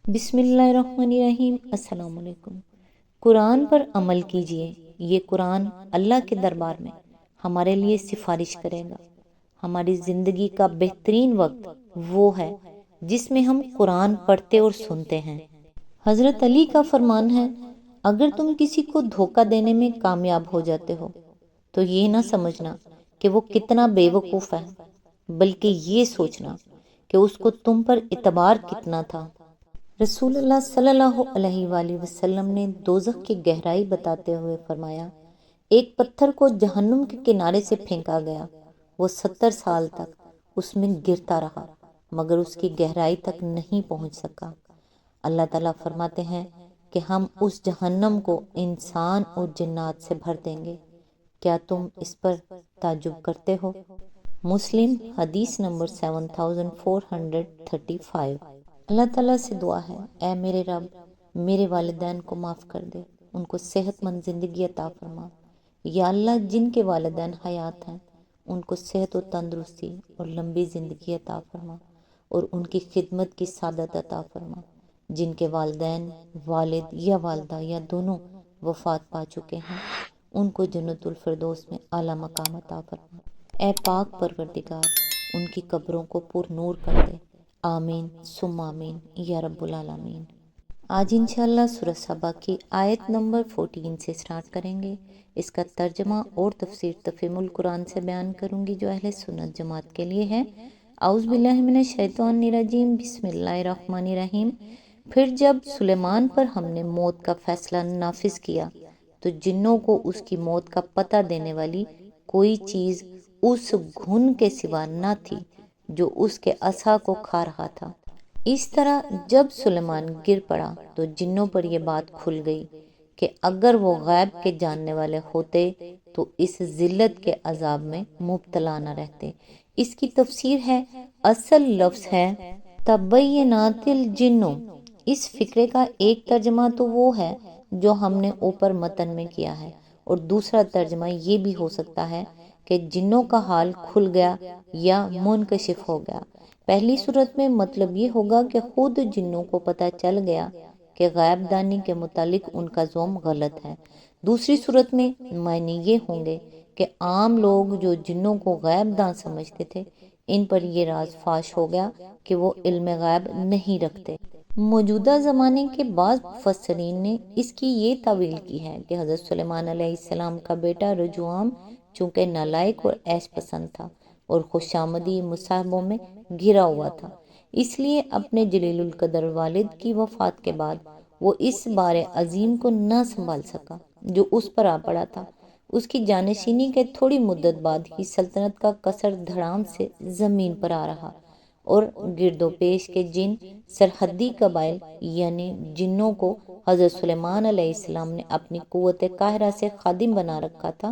بسم اللہ الرحمن الرحیم۔ السلام علیکم۔ قرآن پر عمل کیجئے۔ یہ قرآن اللہ کے دربار میں ہمارے لیے سفارش کرے گا۔ ہماری زندگی کا بہترین وقت وہ ہے جس میں ہم قرآن پڑھتے اور سنتے ہیں۔ حضرت علی کا فرمان ہے، اگر تم کسی کو دھوکہ دینے میں کامیاب ہو جاتے ہو تو یہ نہ سمجھنا کہ وہ کتنا بے وقوف ہے، بلکہ یہ سوچنا کہ اس کو تم پر اعتبار کتنا تھا۔ رسول اللہ صلی اللہ علیہ وآلہ وسلم نے دوزخ کی گہرائی بتاتے ہوئے فرمایا، ایک پتھر کو جہنم کے کنارے سے پھینکا گیا، وہ 70 سال تک اس میں گرتا رہا مگر اس کی گہرائی تک نہیں پہنچ سکا۔ اللہ تعالیٰ فرماتے ہیں کہ ہم اس جہنم کو انسان اور جنات سے بھر دیں گے، کیا تم اس پر تعجب کرتے ہو؟ مسلم حدیث نمبر 7435۔ اللہ تعالیٰ سے دعا ہے، اے میرے رب، میرے والدین کو معاف کر دے، ان کو صحت مند زندگی عطا فرما۔ یا اللہ، جن کے والدین حیات ہیں ان کو صحت و تندرستی اور لمبی زندگی عطا فرما اور ان کی خدمت کی سعادت عطا فرما۔ جن کے والدین، والد یا والدہ یا دونوں وفات پا چکے ہیں ان کو جنت الفردوس میں اعلیٰ مقام عطا فرما۔ اے پاک پروردگار، ان کی قبروں کو پر نور کر دے، آمین ثم آمین یا رب العالمین۔ آج انشاءاللہ سورہ سبا کی آیت نمبر 14 سے سٹارٹ کریں گے۔ اس کا ترجمہ اور تفسیر تفہیم القرآن سے بیان کروں گی جو اہل سنت جماعت کے لیے ہے۔ اعوذ باللہ من الشیطان الرجیم، بسم اللہ الرحمن الرحیم۔ پھر جب سلیمان پر ہم نے موت کا فیصلہ نافذ کیا تو جنوں کو اس کی موت کا پتہ دینے والی کوئی چیز اس گھن کے سوا نہ تھی جو اس کے عصا کو کھا رہا تھا۔ اس طرح جب سلیمان گر پڑا تو جنوں پر یہ بات کھل گئی کہ اگر وہ غیب کے جاننے والے ہوتے تو اس ذلت کے عذاب میں مبتلا نہ رہتے۔ اس کی تفسیر ہے، اصل لفظ ہے تبینات الجن۔ اس فقرے کا ایک ترجمہ تو وہ ہے جو ہم نے اوپر متن میں کیا ہے، اور دوسرا ترجمہ یہ بھی ہو سکتا ہے کہ جنوں کا حال کھل گیا یا منکشف ہو گیا۔ پہلی صورت میں مطلب یہ ہوگا کہ خود جنوں کو پتہ چل گیا کہ غیب دانی کے متعلق ان کا زعم غلط ہے۔ دوسری صورت میں معنی یہ ہوں گے کہ عام لوگ جو جنوں کو غیب داں سمجھتے تھے ان پر یہ راز فاش ہو گیا کہ وہ علم غیب نہیں رکھتے۔ موجودہ زمانے کے بعض مفسرین نے اس کی یہ تعویل کی ہے کہ حضرت سلیمان علیہ السلام کا بیٹا رجوعام چونکہ نالائق اور عیش پسند تھا اور خوشامدی مصاحبوں میں گھرا ہوا تھا، اس لیے اپنے جلیل القدر والد کی وفات کے بعد وہ اس بار عظیم کو نہ سنبھال سکا جو اس پر آ پڑا تھا۔ اس کی جانشینی کے تھوڑی مدت بعد ہی سلطنت کا قصر دھڑام سے زمین پر آ رہا اور گرد و پیش کے جن سرحدی قبائل یعنی جنوں کو حضرت سلیمان علیہ السلام نے اپنی قوت قاہرہ سے خادم بنا رکھا تھا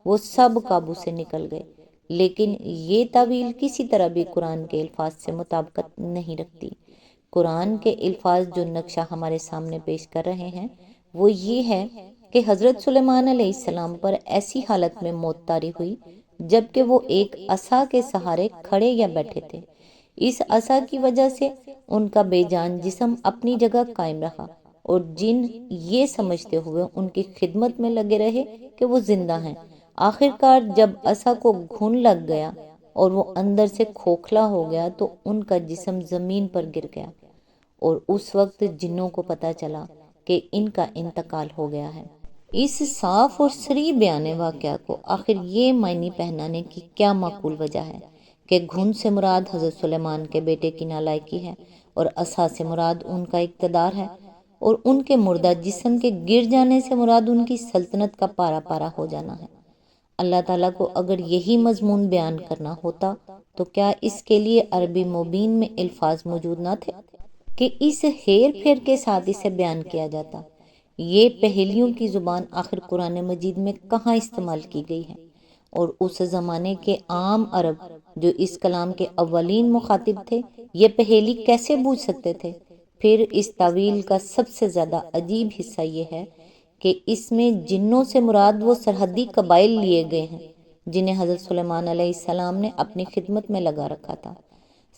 وہ سب قابو سے نکل گئے، لیکن یہ تعویل کسی طرح بھی قرآن کے الفاظ سے مطابقت نہیں رکھتی۔ قرآن کے الفاظ جو نقشہ ہمارے سامنے پیش کر رہے ہیں وہ یہ ہے کہ حضرت سلیمان علیہ السلام پر ایسی حالت میں موت طاری ہوئی جبکہ وہ ایک عصا کے سہارے کھڑے یا بیٹھے تھے۔ اس عصا کی وجہ سے ان کا بے جان جسم اپنی جگہ قائم رہا اور جن یہ سمجھتے ہوئے ان کی خدمت میں لگے رہے کہ وہ زندہ ہیں۔ آخر کار جب عصا کو گھن لگ گیا اور وہ اندر سے کھوکھلا ہو گیا تو ان کا جسم زمین پر گر گیا، اور اس وقت جنوں کو پتہ چلا کہ ان کا انتقال ہو گیا ہے۔ اس صاف اور صریح بیان واقعہ کو آخر یہ معنی پہنانے کی کیا معقول وجہ ہے کہ گھن سے مراد حضرت سلیمان کے بیٹے کی نالائقی ہے اور عصا سے مراد ان کا اقتدار ہے، اور ان کے مردہ جسم کے گر جانے سے مراد ان کی سلطنت کا پارا پارا ہو جانا ہے۔ اللہ تعالیٰ کو اگر یہی مضمون بیان کرنا ہوتا تو کیا اس کے لیے عربی مبین میں الفاظ موجود نہ تھے کہ اس ہیر پھیر کے ساتھ اسے بیان کیا جاتا؟ یہ پہیلیوں کی زبان آخر قرآن مجید میں کہاں استعمال کی گئی ہے؟ اور اس زمانے کے عام عرب جو اس کلام کے اولین مخاطب تھے یہ پہیلی کیسے بوجھ سکتے تھے؟ پھر اس تعویل کا سب سے زیادہ عجیب حصہ یہ ہے کہ اس میں جنوں سے مراد وہ سرحدی قبائل لیے گئے ہیں جنہیں حضرت سلیمان علیہ السلام نے اپنی خدمت میں لگا رکھا تھا۔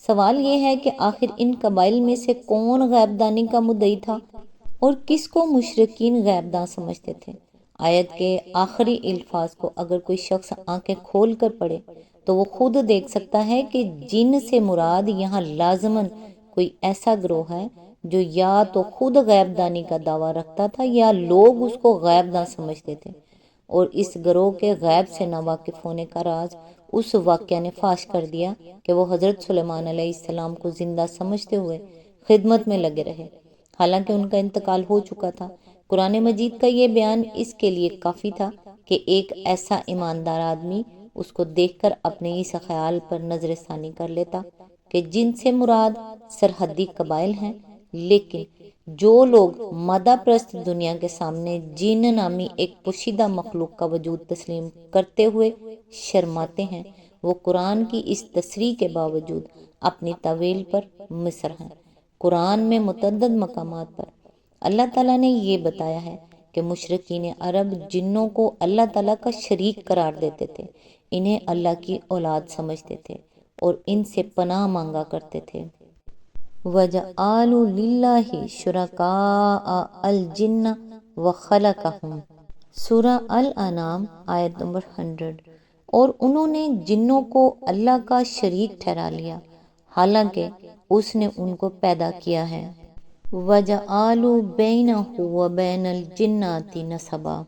سوال یہ ہے کہ آخر ان قبائل میں سے کون غیب دانی کا مدعی تھا اور کس کو مشرکین غیب داں سمجھتے تھے؟ آیت کے آخری الفاظ کو اگر کوئی شخص آنکھیں کھول کر پڑھے تو وہ خود دیکھ سکتا ہے کہ جن سے مراد یہاں لازماً کوئی ایسا گروہ ہے جو یا تو خود غیب دانی کا دعویٰ رکھتا تھا یا لوگ اس کو غیب داں سمجھتے تھے، اور اس گروہ کے غیب سے ناواقف ہونے کا راز اس واقعہ نے فاش کر دیا کہ وہ حضرت سلیمان علیہ السلام کو زندہ سمجھتے ہوئے خدمت میں لگے رہے، حالانکہ ان کا انتقال ہو چکا تھا۔ قرآن مجید کا یہ بیان اس کے لیے کافی تھا کہ ایک ایسا ایماندار آدمی اس کو دیکھ کر اپنے اس خیال پر نظر ثانی کر لیتا کہ جن سے مراد سرحدی قبائل ہیں، لیکن جو لوگ مادہ پرست دنیا کے سامنے جن نامی ایک پوشیدہ مخلوق کا وجود تسلیم کرتے ہوئے شرماتے ہیں، وہ قرآن کی اس تصریح کے باوجود اپنی طویل پر مصر ہیں۔ قرآن میں متعدد مقامات پر اللہ تعالیٰ نے یہ بتایا ہے کہ مشرکین عرب جنوں کو اللہ تعالیٰ کا شریک قرار دیتے تھے، انہیں اللہ کی اولاد سمجھتے تھے اور ان سے پناہ مانگا کرتے تھے۔ وَجَعَلُوا لِلَّهِ شُرَكَاءَ الْجِنَّ وَخَلَقَهُمْ، سورہ الانعام آیت نمبر 100۔ اور انہوں نے جنوں کو اللہ کا شریک ٹھہرا لیا حالانکہ اس نے ان کو پیدا کیا ہے۔ وَجَعَلُوا بَيْنَهُ وَبَيْنَ الْجِنَّةِ نَسَبًا،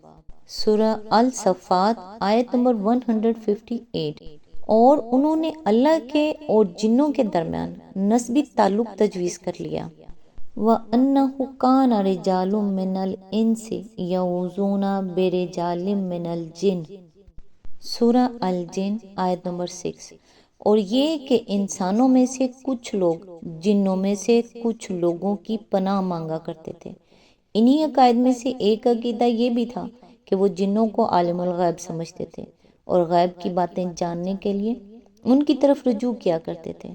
سورہ الصفات آیت نمبر 158۔ اور انہوں نے اللہ کے اور جنوں کے درمیان نسبی تعلق تجویز کر لیا۔ وَأَنَّهُ كَانَ رِجَالٌ مِّنَ الْإِنسِ يَعُوذُونَ بِرِجَالٍ مِّنَ الْجِنِّ، سورہ الجن آیت نمبر 6۔ اور یہ کہ انسانوں میں سے کچھ لوگ جنوں میں سے کچھ لوگوں کی پناہ مانگا کرتے تھے۔ انہی عقائد میں سے ایک عقیدہ یہ بھی تھا کہ وہ جنوں کو عالم الغیب سمجھتے تھے اور غیب کی باتیں جاننے کے لیے ان کی طرف رجوع کیا کرتے تھے۔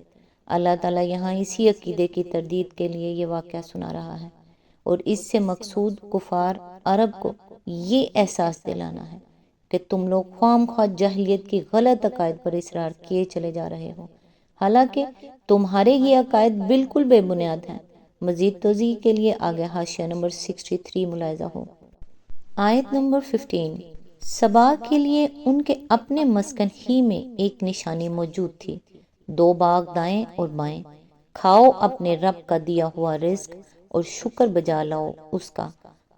اللہ تعالیٰ یہاں اسی عقیدے کی تردید کے لیے یہ واقعہ سنا رہا ہے، اور اس سے مقصود کفار عرب کو یہ احساس دلانا ہے کہ تم لوگ خواہ خواہ جاہلیت کی غلط عقائد پر اصرار کیے چلے جا رہے ہو، حالانکہ تمہارے یہ عقائد بالکل بے بنیاد ہیں۔ مزید توضیح کے لیے آگے حاشیہ نمبر 63 ملاحظہ ہو۔ آیت نمبر 15۔ سبا کے لیے ان کے اپنے مسکن ہی میں ایک نشانی موجود تھی، 2 باغ دائیں اور بائیں، کھاؤ اپنے رب کا دیا ہوا رزق اور شکر بجا لاؤ اس کا،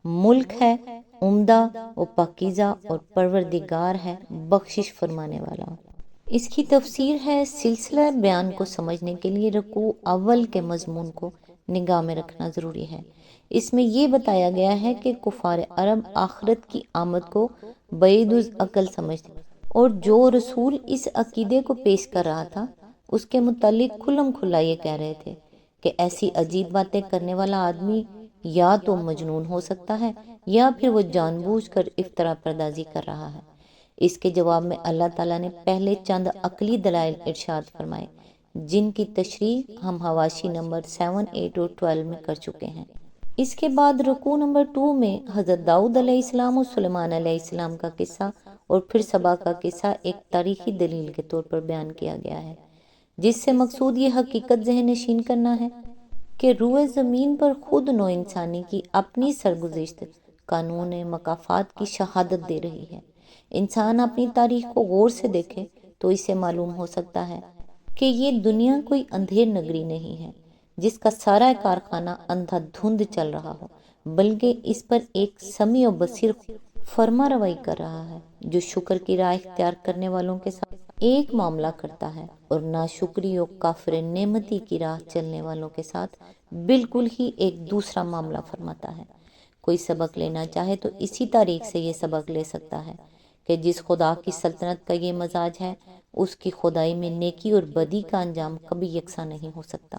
ملک ہے عمدہ و پاکیزہ اور پروردگار ہے بخشش فرمانے والا۔ اس کی تفسیر ہے، سلسلہ بیان کو سمجھنے کے لیے رکوع اول کے مضمون کو نگاہ میں رکھنا ضروری ہے۔ اس میں یہ بتایا گیا ہے کہ کفار عرب آخرت کی آمد کو بعید العقل سمجھتے اور جو رسول اس عقیدے کو پیش کر رہا تھا اس کے متعلق کھلم کھلا یہ کہہ رہے تھے کہ ایسی عجیب باتیں کرنے والا آدمی یا تو مجنون ہو سکتا ہے یا پھر وہ جان بوجھ کر افترا پردازی کر رہا ہے۔ اس کے جواب میں اللہ تعالیٰ نے پہلے چند عقلی دلائل ارشاد فرمائے جن کی تشریح ہم حواشی نمبر 7، 8 اور 12 میں کر چکے ہیں۔ اس کے بعد رکوع نمبر 2 میں حضرت داؤد علیہ السلام اور سلیمان علیہ السلام کا قصہ اور پھر سبا کا قصہ ایک تاریخی دلیل کے طور پر بیان کیا گیا ہے، جس سے مقصود یہ حقیقت ذہن نشین کرنا ہے کہ روئے زمین پر خود نوع انسانی کی اپنی سرگزشت قانون مکافات کی شہادت دے رہی ہے۔ انسان اپنی تاریخ کو غور سے دیکھے تو اسے معلوم ہو سکتا ہے کہ یہ دنیا کوئی اندھیر نگری نہیں ہے جس کا سارا کارخانہ اندھا دھند چل رہا ہو، بلکہ اس پر ایک سمیع و بصیر فرما روائی کر رہا ہے جو شکر کی راہ اختیار کرنے والوں کے ساتھ ایک معاملہ کرتا ہے اور ناشکری و کافر نعمتی کی راہ چلنے والوں کے ساتھ بالکل ہی ایک دوسرا معاملہ فرماتا ہے۔ کوئی سبق لینا چاہے تو اسی تاریخ سے یہ سبق لے سکتا ہے کہ جس خدا کی سلطنت کا یہ مزاج ہے اس کی خدائی میں نیکی اور بدی کا انجام کبھی یکساں نہیں ہو سکتا۔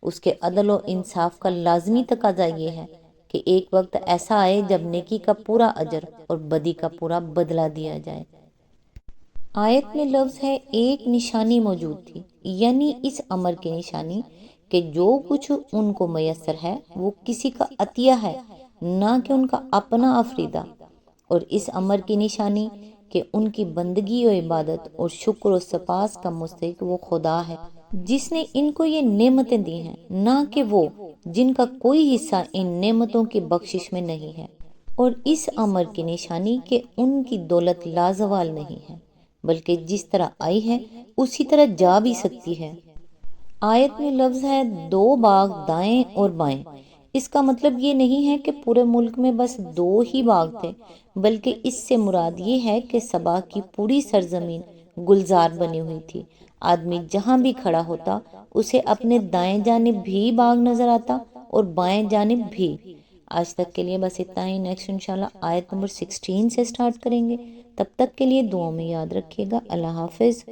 اس کے عدل و انصاف کا لازمی تقاضا یہ ہے کہ ایک وقت ایسا آئے جب نیکی کا پورا اجر اور بدی کا پورا بدلہ دیا جائے۔ آیت میں لفظ ہے ایک نشانی موجود تھی، یعنی اس امر کی نشانی کہ جو کچھ ان کو میسر ہے وہ کسی کا عطیہ ہے نہ کہ ان کا اپنا افریدہ، اور اس امر کی نشانی کہ ان کی بندگی و عبادت اور شکر و سپاس کا مستحق وہ خدا ہے جس نے ان کو یہ نعمتیں دی ہیں، نہ کہ وہ جن کا کوئی حصہ ان نعمتوں کی بخشش میں نہیں ہے، اور اس امر کی نشانی کہ ان کی دولت لازوال نہیں ہے، بلکہ جس طرح آئی ہے اسی طرح جا بھی سکتی ہے۔ آیت میں لفظ ہے 2 باغ دائیں اور بائیں۔ اس کا مطلب یہ نہیں ہے کہ پورے ملک میں بس 2 ہی باغ تھے، بلکہ اس سے مراد یہ ہے کہ سبا کی پوری سرزمین گلزار بنی ہوئی تھی۔ آدمی جہاں بھی کھڑا ہوتا اسے اپنے دائیں جانب بھی باغ نظر آتا اور بائیں جانب بھی۔ آج تک کے لیے بس اتنا ہی، نیکسٹ انشاءاللہ آیت نمبر 16 سے سٹارٹ کریں گے۔ تب تک کے لیے دعاؤں میں یاد رکھیے گا۔ اللہ حافظ۔